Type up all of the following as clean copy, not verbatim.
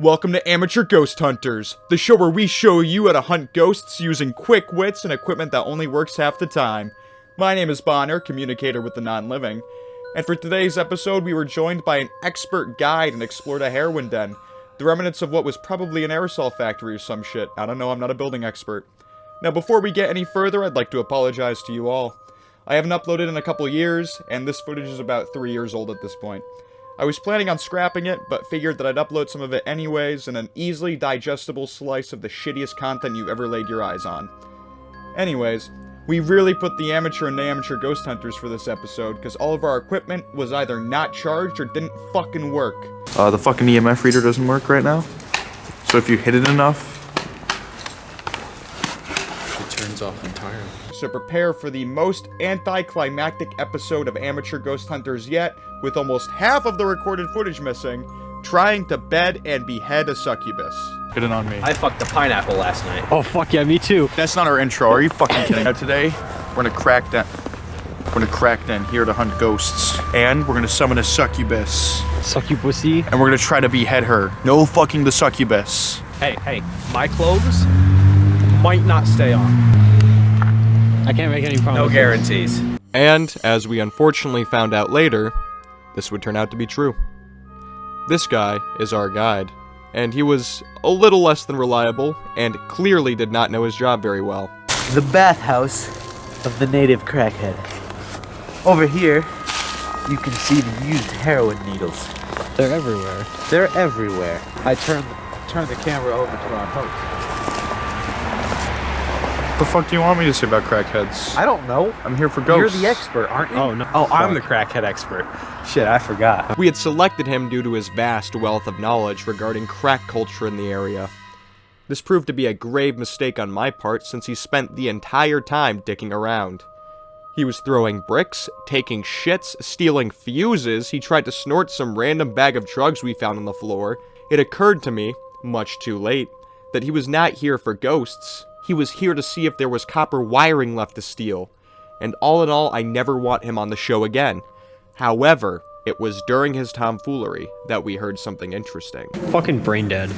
Welcome to Amateur Ghost Hunters, the show where we show you how to hunt ghosts using quick wits and equipment that only works half the time. My name is Bonner, communicator with the non-living, and for today's episode we were joined by an expert guide and explored a heroin den, the remnants of what was probably an aerosol factory or some shit. I don't know, I'm not a building expert. Now before we get any further, I'd like to apologize to you all. I haven't uploaded in a couple years, and this footage is about 3 years old at this point. I was planning on scrapping it, but figured that I'd upload some of it anyways in an easily digestible slice of the shittiest content you ever laid your eyes on. Anyways, we really put the amateur and amateur ghost hunters for this episode, because all of our equipment was either not charged or didn't fucking work. The fucking EMF reader doesn't work right now. So if you hit it enough, it turns off entirely. So prepare for the most anticlimactic episode of Amateur Ghost Hunters yet, with almost half of the recorded footage missing, trying to bed and behead a succubus. get it on me. I fucked a pineapple last night. Oh fuck yeah, me too. That's not our intro, are you fucking kidding? Now today, we're gonna crack den. We're gonna crack den here to hunt ghosts. And we're gonna summon a succubus. Succubussy. And we're gonna try to behead her. No fucking the succubus. Hey, my clothes might not stay on. I can't make any promises. No guarantees. And, as we unfortunately found out later, this would turn out to be true. This guy is our guide, and he was a little less than reliable, and clearly did not know his job very well. The bathhouse of the native crackhead. Over here, you can see the used heroin needles. They're everywhere. They're everywhere. I turn the camera over to our host. What the fuck do you want me to say about crackheads? I don't know. I'm here for ghosts. You're the expert, aren't you? Oh no. Oh, I'm the crackhead expert. Shit, I forgot. We had selected him due to his vast wealth of knowledge regarding crack culture in the area. This proved to be a grave mistake on my part since he spent the entire time dicking around. He was throwing bricks, taking shits, stealing fuses, he tried to snort some random bag of drugs we found on the floor. It occurred to me, much too late, that he was not here for ghosts. He was here to see if there was copper wiring left to steal. And all in all, I never want him on the show again. However, it was during his tomfoolery that we heard something interesting. Fucking brain dead.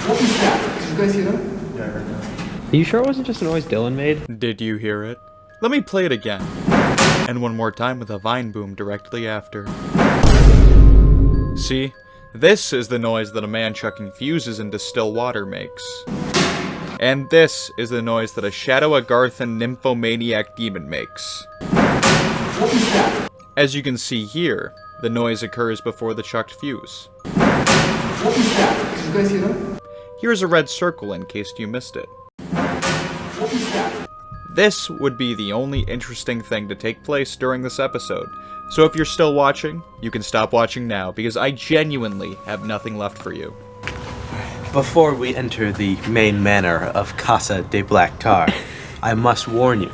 What was that? Did you guys hear that? Yeah, I heard that. Are you sure it wasn't just a noise Dylan made? Did you hear it? Let me play it again. And one more time with a vine boom directly after. See? This is the noise that a man chucking fuses into still water makes. And this is the noise that a Shadow Agarthan nymphomaniac demon makes. What was that? As you can see here, the noise occurs before the chucked fuse. What was that? Did you guys hear that? Here's a red circle in case you missed it. What was that? This would be the only interesting thing to take place during this episode. So if you're still watching, you can stop watching now, because I genuinely have nothing left for you. Before we enter the main manor of Casa de Black Tar, I must warn you.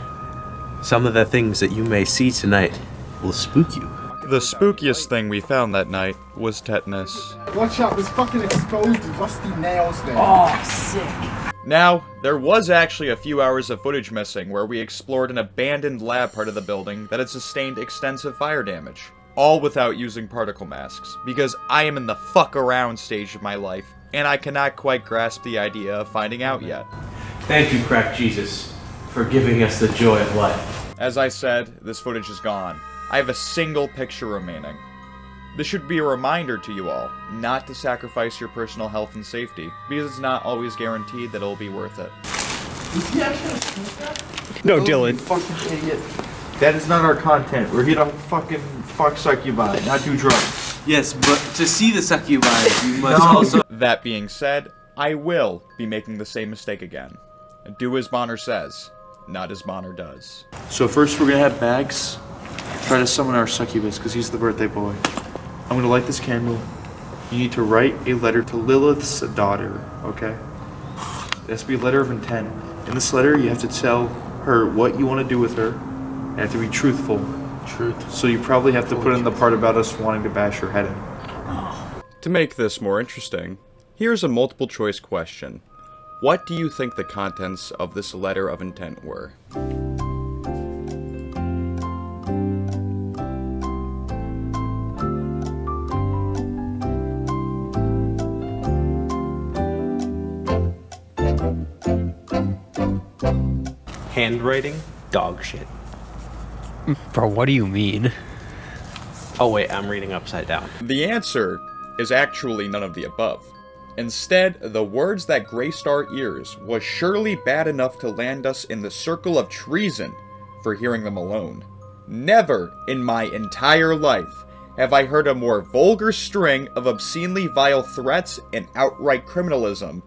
Some of the things that you may see tonight will spook you. The spookiest thing we found that night was tetanus. Watch out, there's fucking exposed rusty nails there. Oh, sick. Now, there was actually a few hours of footage missing where we explored an abandoned lab part of the building that had sustained extensive fire damage. All without using particle masks, because I am in the fuck around stage of my life, and I cannot quite grasp the idea of finding out yet. Thank you, Crack Jesus, for giving us the joy of life. As I said, this footage is gone. I have a single picture remaining. This should be a reminder to you all, not to sacrifice your personal health and safety, because it's not always guaranteed that it'll be worth it. Is he actually shoot that? No, Dylan. Fucking idiot. That is not our content. We're here to fucking fuck succubi, not do drugs. Yes, but to see the succubi, you must also... That being said, I will be making the same mistake again. Do as Bonner says, not as Bonner does. So first we're gonna have Bags try to summon our succubus, because he's the birthday boy. I'm gonna light this candle. You need to write a letter to Lilith's daughter, okay? It has to be a letter of intent. In this letter, you have to tell her what you want to do with her. You have to be truthful. Truth. So you probably have to put in the part about us wanting to bash her head in. To make this more interesting, here's a multiple choice question. What do you think the contents of this letter of intent were? Handwriting? Dog shit. Bro, what do you mean? Oh wait, I'm reading upside down. The answer is actually none of the above. Instead, the words that graced our ears was surely bad enough to land us in the circle of treason for hearing them alone. Never in my entire life have I heard a more vulgar string of obscenely vile threats and outright criminalism,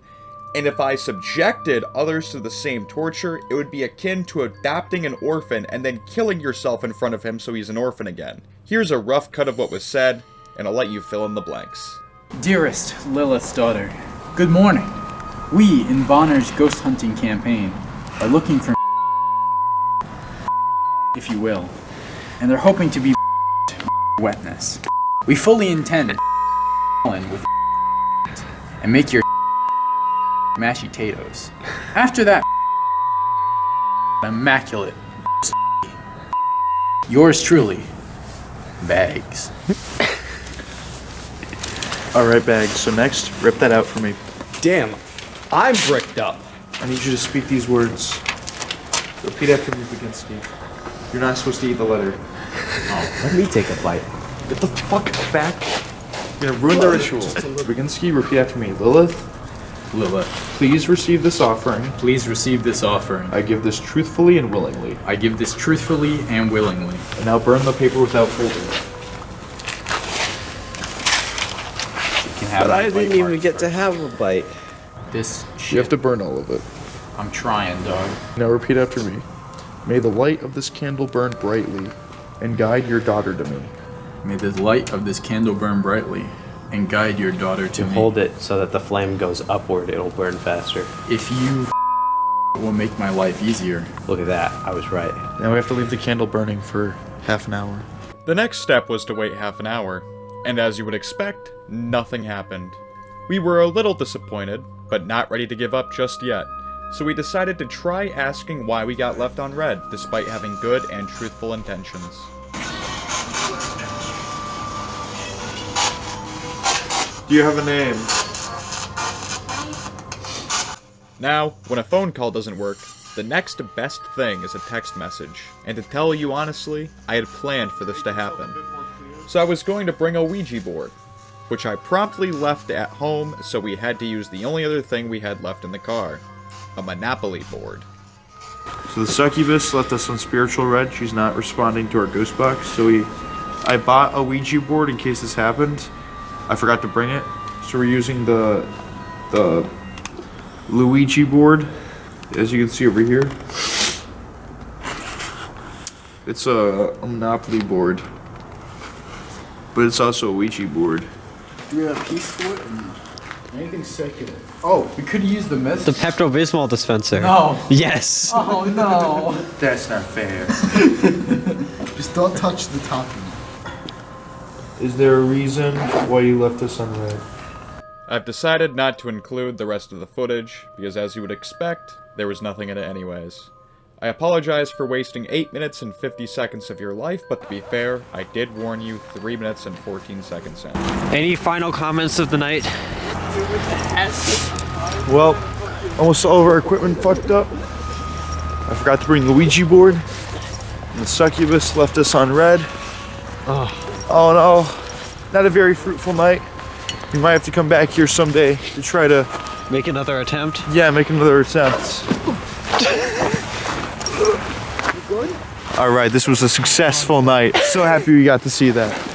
and if I subjected others to the same torture, it would be akin to adopting an orphan and then killing yourself in front of him so he's an orphan again. Here's a rough cut of what was said, and I'll let you fill in the blanks. Dearest Lilith's daughter, good morning. We, in Bonner's ghost hunting campaign, are looking for if you will, and they're hoping to be wetness. We fully intend to with and make your mashy potatoes. After that, immaculate. Yours truly, Bags. Alright, Bags, so next, rip that out for me. Damn, I'm bricked up. I need you to speak these words. Repeat after me, Baginski. You're not supposed to eat the letter. Let me take a bite. Get the fuck back. You're gonna ruin the ritual. Baginski, repeat after me. Lilith, please receive this offering. Please receive this offering. I give this truthfully and willingly. I give this truthfully and willingly. And now burn the paper without folding. But I didn't even get to have a bite. This shit. You have to burn all of it. I'm trying, dog. Now repeat after me. May the light of this candle burn brightly and guide your daughter to me. May the light of this candle burn brightly and guide your daughter to me. Hold it so that the flame goes upward, it'll burn faster. If you will make my life easier. Look at that, I was right. Now we have to leave the candle burning for half an hour. The next step was to wait half an hour, and as you would expect, nothing happened. We were a little disappointed, but not ready to give up just yet, so we decided to try asking why we got left on red, despite having good and truthful intentions. Do you have a name? Now, when a phone call doesn't work, the next best thing is a text message, and to tell you honestly, I had planned for this to happen. So I was going to bring a Ouija board, which I promptly left at home, so we had to use the only other thing we had left in the car, a Monopoly board. So the succubus left us on spiritual red. She's not responding to our ghost box, so I bought a Ouija board in case this happened. I forgot to bring it, so we're using the Luigi board, as you can see over here. It's a Monopoly board, but it's also a Ouija board. Do we have a piece for it? Anything secular. Oh, We could use the message. The Pepto-Bismol dispenser. No. Yes. Oh no. That's not fair. just don't touch the top of it. Is there a reason why you left us on red? I've decided not to include the rest of the footage, because as you would expect, there was nothing in it anyways. I apologize for wasting 8 minutes and 50 seconds of your life, but to be fair, I did warn you 3 minutes and 14 seconds in. Any final comments of the night? Well, almost all of our equipment fucked up. I forgot to bring the Ouija board. And the succubus left us on red. Oh no, not a very fruitful night. We might have to come back here someday to try to, Make another attempt? yeah, make another attempt. All right, this was a successful night. So happy we got to see that.